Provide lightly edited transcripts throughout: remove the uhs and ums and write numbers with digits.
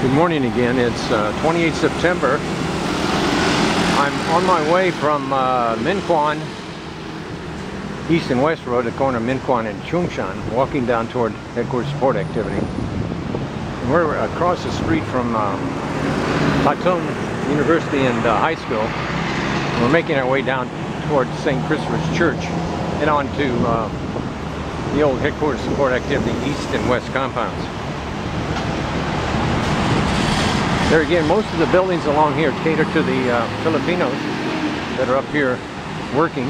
Good morning again. It's 28 September. I'm on my way from Minquan, East and West Road, the corner of Minquan and Chung Shan, walking down toward headquarters support activity. And we're across the street from Patong University and High School. We're making our way down toward St. Christopher's Church and on to the old headquarters support activity East and West compounds. There again, most of the buildings along here cater to the Filipinos that are up here working.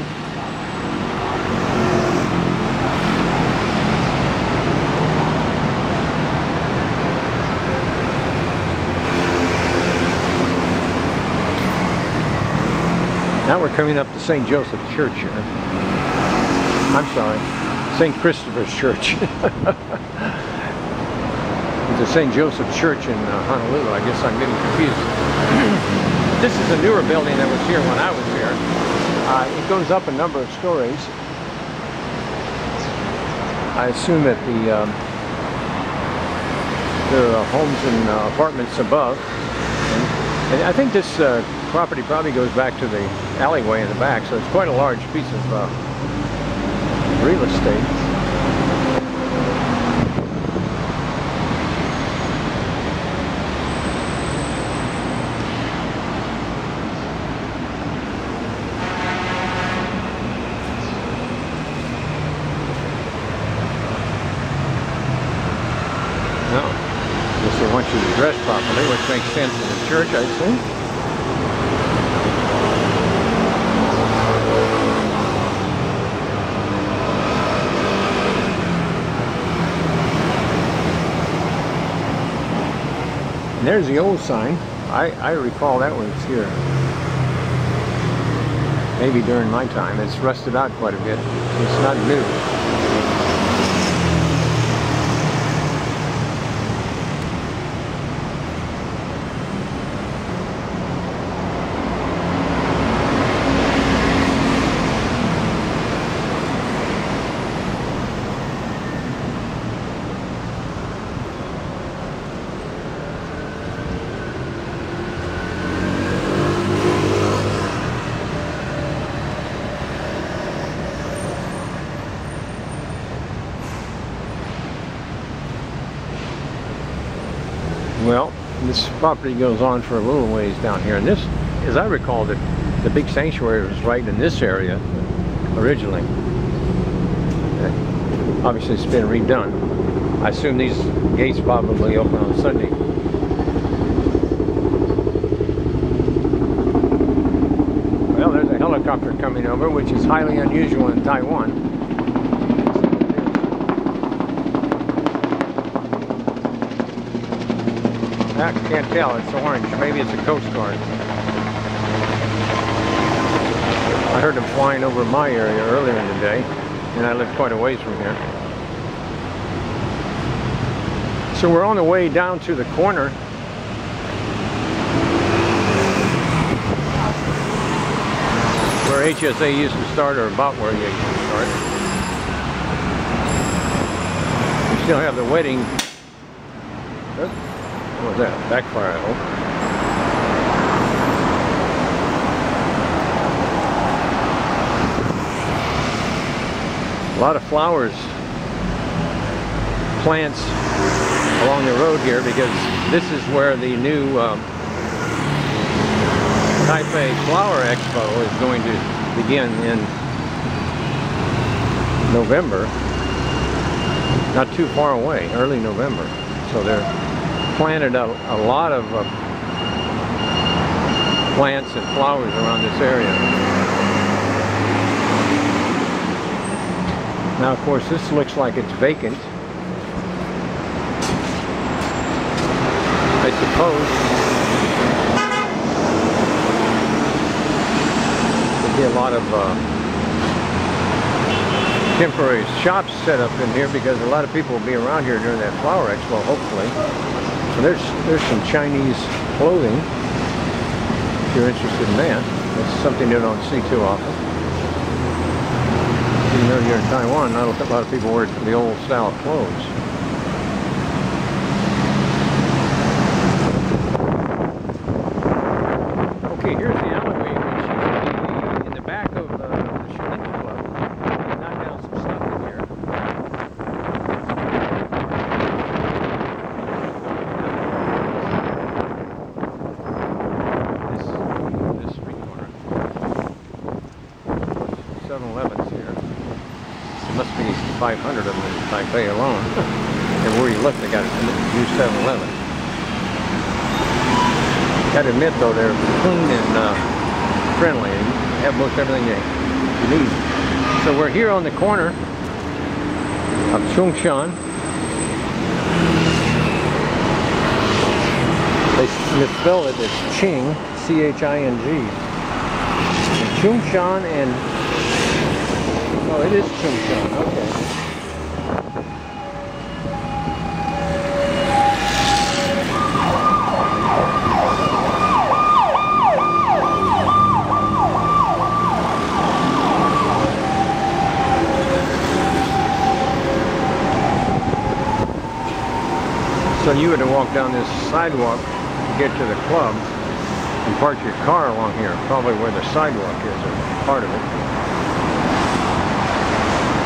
Now we're coming up to St. Joseph Church here. I'm sorry, St. Christopher's Church. The St. Joseph Church in Honolulu. I guess I'm getting confused. This is a newer building that was here when I was here. It goes up a number of stories. I assume that there are homes and apartments above. And I think this property probably goes back to the alleyway in the back, so it's quite a large piece of real estate. They want you to dress properly, which makes sense in the church, I assume. And there's the old sign. I recall that one was here. Maybe during my time. It's rusted out quite a bit. It's not new. Well, this property goes on for a little ways down here, and this, as I recall, the big sanctuary was right in this area originally. Obviously it's been redone. I assume these gates probably open on Sunday. Well, there's a helicopter coming over, which is highly unusual in Taiwan. I can't tell, it's orange. Maybe it's a Coast Guard. I heard them flying over my area earlier in the day, and I live quite a ways from here. So we're on the way down to the corner. Where HSA used to start, or about where they used to start. We still have the wedding. What was that? Backfire, I hope. A lot of flowers, plants along the road here, because this is where the new Taipei Flower Expo is going to begin in November. Not too far away, early November. So they're planted a lot of plants and flowers around this area. Now, of course, this looks like it's vacant. I suppose there'll be a lot of temporary shops set up in here, because a lot of people will be around here during that flower expo, hopefully. So there's some Chinese clothing, if you're interested in that. That's something you don't see too often. Even though you're in Taiwan, not a lot of people wear the old style clothes. 500 of them in Taipei alone. And where you look, they got a new 7-Eleven. Gotta admit though, they're clean and friendly, and have most everything you need. So we're here on the corner of Chung Shan. They misspell it as Ching, C-H-I-N-G. And Chung Shan and... oh, it is Chung Shan, okay. So you had to walk down this sidewalk to get to the club and park your car along here, probably where the sidewalk is, or part of it.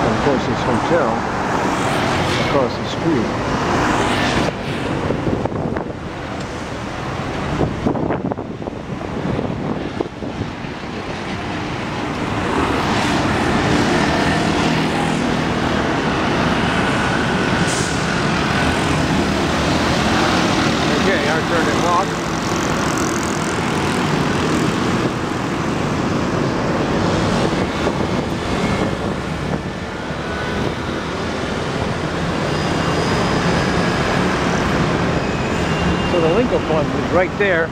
And of course this hotel across the street. Turn and walk. So the Lincoln Club is right there.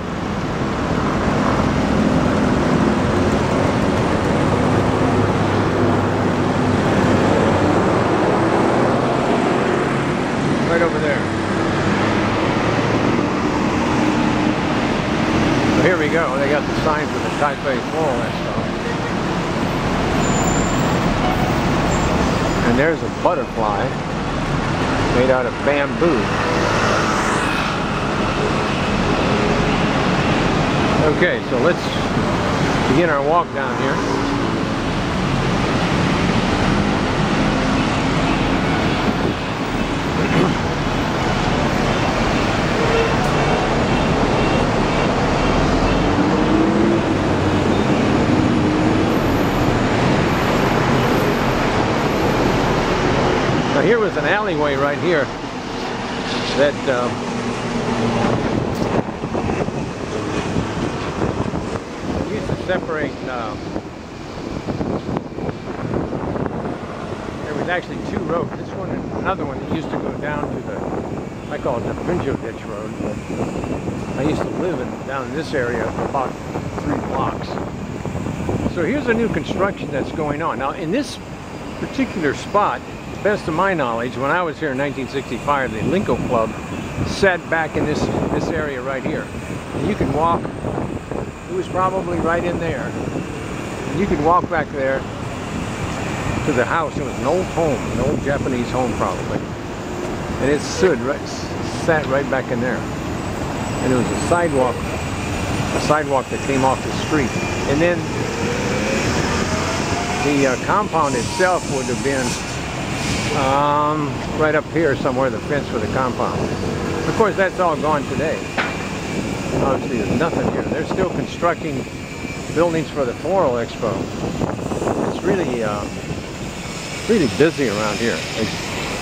Right over there. Here we go. They got the sign for the Taipei Floral Expo. And there's a butterfly made out of bamboo. Okay, so let's begin our walk down here. Now here was an alleyway right here that used to separate. There was actually two roads. This one and another one that used to go down to the, I call it the Brinjo Ditch Road. But I used to live down in this area for about 3 blocks. So here's a new construction that's going on. Now in this particular spot, best of my knowledge, when I was here in 1965, the Lincoln Club sat back in this area right here. And you can walk, it was probably right in there. And you could walk back there to the house. It was an old home, an old Japanese home probably. And it sat right back in there. And there was a sidewalk that came off the street. And then the compound itself would have been right up here somewhere, the fence for the compound. Of course, that's all gone today. Obviously, there's nothing here. They're still constructing buildings for the Floral Expo. It's really, really busy around here.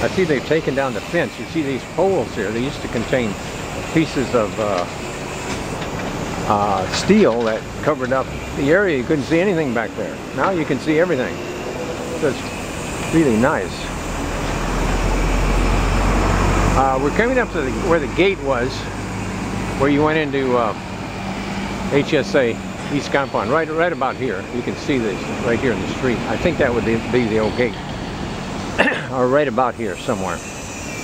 I see they've taken down the fence. You see these poles here. They used to contain pieces of steel that covered up the area. You couldn't see anything back there. Now you can see everything. So it's really nice. We're coming up to where the gate was, where you went into HSA East Compound, right about here. You can see this right here in the street. I think that would be the old gate, or right about here somewhere.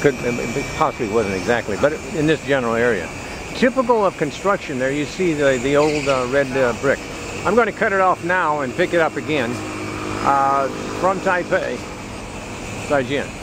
It possibly wasn't exactly, but in this general area. Typical of construction there, you see the old red brick. I'm going to cut it off now and pick it up again from Taipei. 再见。